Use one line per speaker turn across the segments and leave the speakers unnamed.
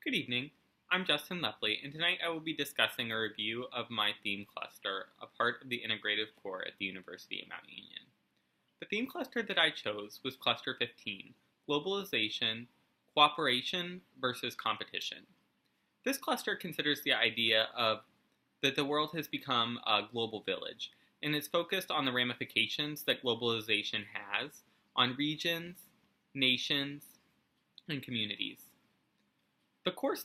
Good evening. I'm Justin Lepley, and tonight I will be discussing a review of my theme cluster, a part of the integrative core at the University of Mount Union. The theme cluster that I chose was Cluster 15, Globalization, Cooperation versus Competition. This cluster considers the idea of that the world has become a global village, and is focused on the ramifications that globalization has on regions, nations, and communities. The courses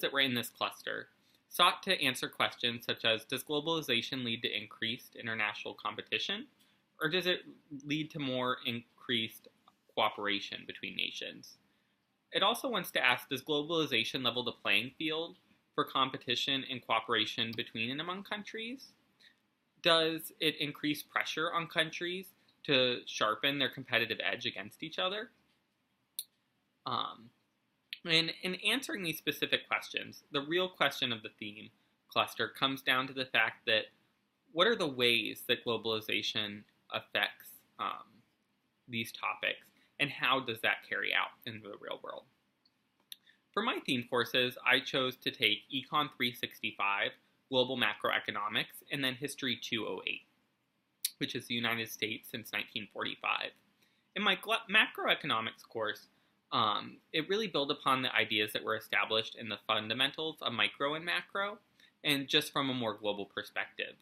that were in this cluster sought to answer questions such as, does globalization lead to increased international competition, or does it lead to more increased cooperation between nations? It also wants to ask, does globalization level the playing field for competition and cooperation between and among countries? Does it increase pressure on countries to sharpen their competitive edge against each other? And in answering these specific questions, the real question of the theme cluster comes down to the fact that what are the ways that globalization affects these topics, and how does that carry out in the real world? For my theme courses, I chose to take Econ 365, Global Macroeconomics, and then History 208, which is the United States since 1945. In my macroeconomics course, it really built upon the ideas that were established in the fundamentals of micro and macro, and just from a more global perspective.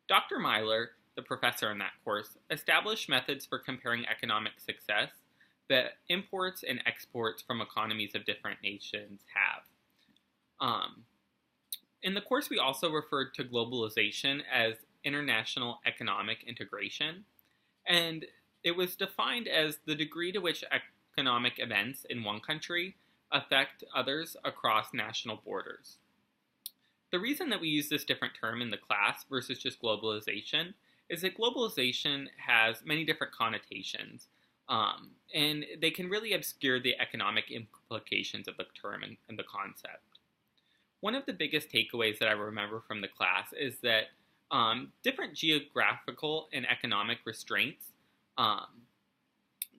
Dr. Myler, the professor in that course, established methods for comparing economic success that imports and exports from economies of different nations have. In the course, we also referred to globalization as international economic integration, and it was defined as the degree to which economic events in one country affect others across national borders. The reason that we use this different term in the class versus just globalization is that globalization has many different connotations, and they can really obscure the economic implications of the term and the concept. One of the biggest takeaways that I remember from the class is that different geographical and economic restraints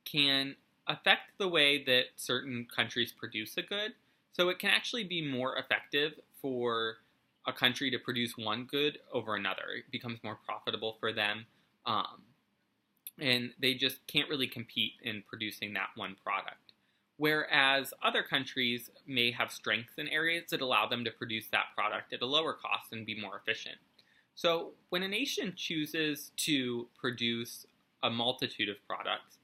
can affect the way that certain countries produce a good. So it can actually be more effective for a country to produce one good over another. It becomes more profitable for them, and they just can't really compete in producing that one product. Whereas other countries may have strengths in areas that allow them to produce that product at a lower cost and be more efficient. So when a nation chooses to produce a multitude of products,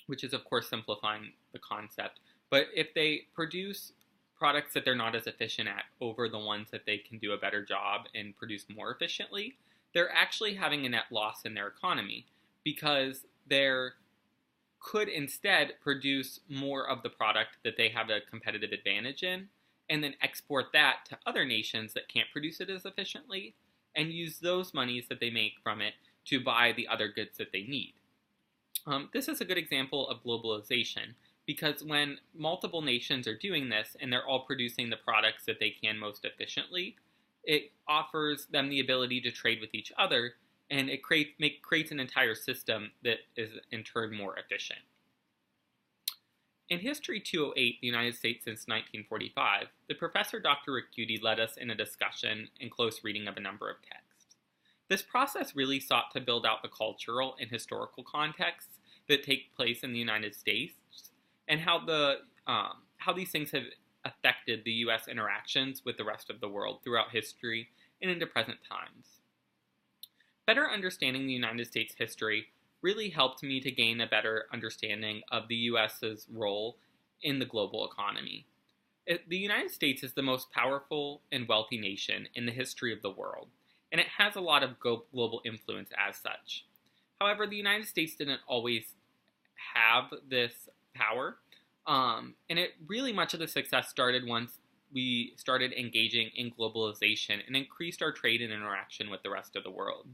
which is of course simplifying the concept, but if they produce products that they're not as efficient at over the ones that they can do a better job and produce more efficiently, they're actually having a net loss in their economy, because they're could instead produce more of the product that they have a competitive advantage in, and then export that to other nations that can't produce it as efficiently, and use those monies that they make from it to buy the other goods that they need. This is a good example of globalization, because when multiple nations are doing this and they're all producing the products that they can most efficiently, it offers them the ability to trade with each other, and it creates an entire system that is in turn more efficient. In History 208, the United States since 1945, the professor Dr. Ricchiuti led us in a discussion and close reading of a number of texts. This process really sought to build out the cultural and historical contexts that take place in the United States, and how these things have affected the U.S. interactions with the rest of the world throughout history and into present times. Better understanding the United States history really helped me to gain a better understanding of the U.S.'s role in the global economy. The United States is the most powerful and wealthy nation in the history of the world, and it has a lot of global influence as such. However, the United States didn't always have this power, and it really much of the success started once we started engaging in globalization and increased our trade and interaction with the rest of the world.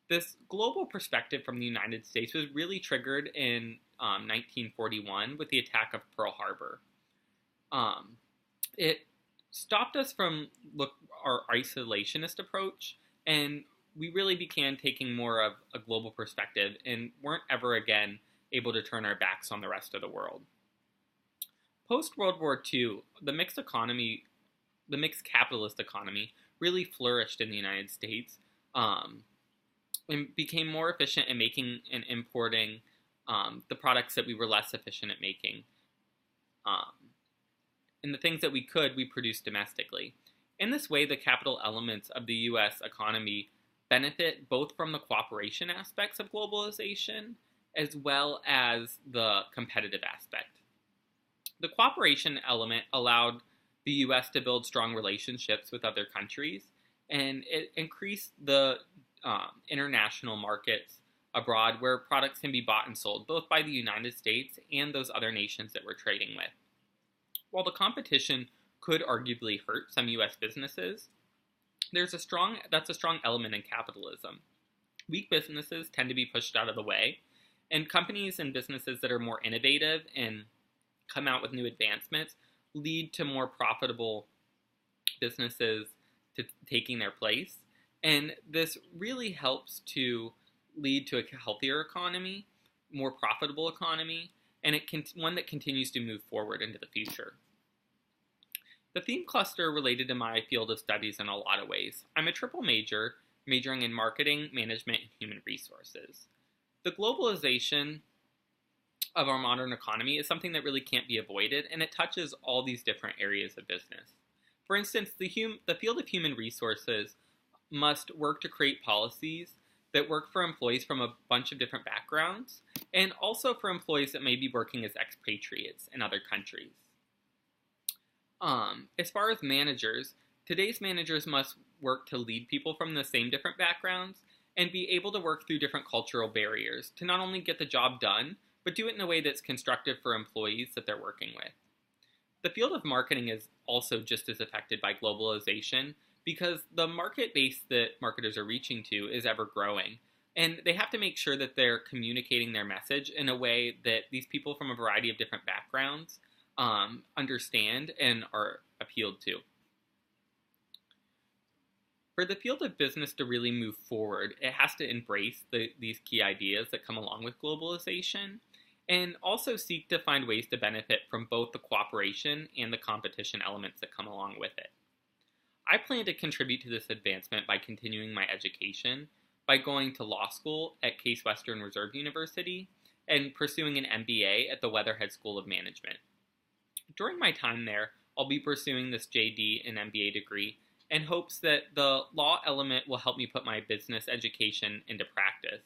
This global perspective from the United States was really triggered in 1941 with the attack of Pearl Harbor. It stopped us from our isolationist approach, and we really began taking more of a global perspective and weren't ever again able to turn our backs on the rest of the world. Post World War II, the mixed capitalist economy, really flourished in the United States, um, and became more efficient in making and importing the products that we were less efficient at making. Um, and the things that we could, we produced domestically. In this way, the capital elements of the US economy benefit both from the cooperation aspects of globalization as well as the competitive aspect. The cooperation element allowed the US to build strong relationships with other countries, and it increased the international markets abroad where products can be bought and sold both by the United States and those other nations that we're trading with. While the competition could arguably hurt some US businesses, that's a strong element in capitalism. Weak businesses tend to be pushed out of the way, and companies and businesses that are more innovative and come out with new advancements lead to more profitable businesses taking their place. And this really helps to lead to a healthier economy, more profitable economy, and one that continues to move forward into the future. The theme cluster related to my field of studies in a lot of ways. I'm a triple major, majoring in marketing, management, and human resources. The globalization of our modern economy is something that really can't be avoided, and it touches all these different areas of business. For instance, the field of human resources must work to create policies that work for employees from a bunch of different backgrounds, and also for employees that may be working as expatriates in other countries. As far as managers, today's managers must work to lead people from the same different backgrounds and be able to work through different cultural barriers to not only get the job done, but do it in a way that's constructive for employees that they're working with. The field of marketing is also just as affected by globalization because the market base that marketers are reaching to is ever growing, and they have to make sure that they're communicating their message in a way that these people from a variety of different backgrounds understand and are appealed to. For the field of business to really move forward, it has to embrace these key ideas that come along with globalization and also seek to find ways to benefit from both the cooperation and the competition elements that come along with it. I plan to contribute to this advancement by continuing my education, by going to law school at Case Western Reserve University, and pursuing an MBA at the Weatherhead School of Management. During my time there, I'll be pursuing this JD and MBA degree in hopes that the law element will help me put my business education into practice,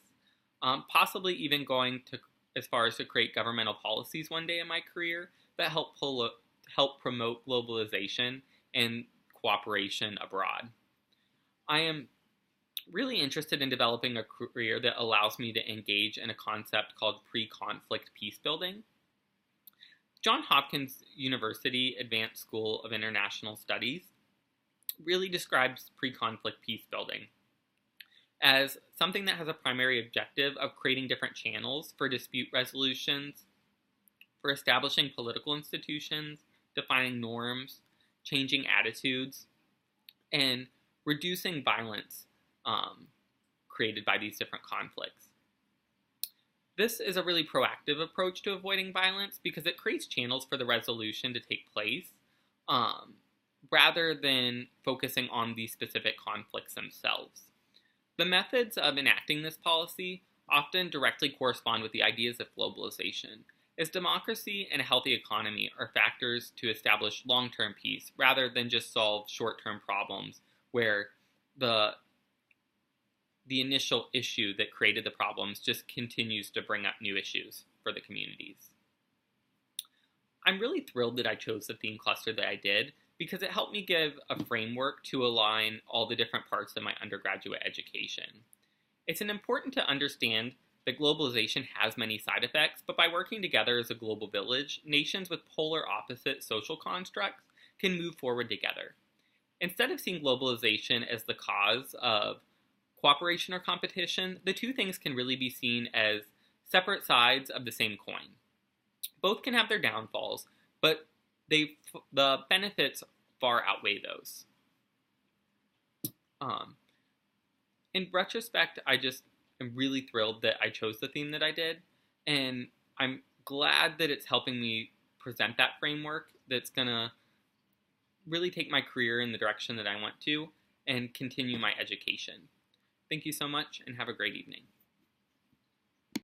possibly even going to as far as to create governmental policies one day in my career that help promote globalization and cooperation abroad. I am really interested in developing a career that allows me to engage in a concept called pre-conflict peace building. Johns Hopkins University Advanced School of International Studies really describes pre-conflict peace building as something that has a primary objective of creating different channels for dispute resolutions, for establishing political institutions, defining norms, changing attitudes, and reducing violence created by these different conflicts. This is a really proactive approach to avoiding violence because it creates channels for the resolution to take place rather than focusing on these specific conflicts themselves. The methods of enacting this policy often directly correspond with the ideas of globalization, as democracy and a healthy economy are factors to establish long-term peace rather than just solve short-term problems where the initial issue that created the problems just continues to bring up new issues for the communities. I'm really thrilled that I chose the theme cluster that I did because it helped me give a framework to align all the different parts of my undergraduate education. It's important to understand that globalization has many side effects, but by working together as a global village, nations with polar opposite social constructs can move forward together. Instead of seeing globalization as the cause of cooperation or competition, the two things can really be seen as separate sides of the same coin. Both can have their downfalls, but the benefits far outweigh those. In retrospect, I just am really thrilled that I chose the theme that I did, and I'm glad that it's helping me present that framework that's going to really take my career in the direction that I want to and continue my education. Thank you so much and have a great evening.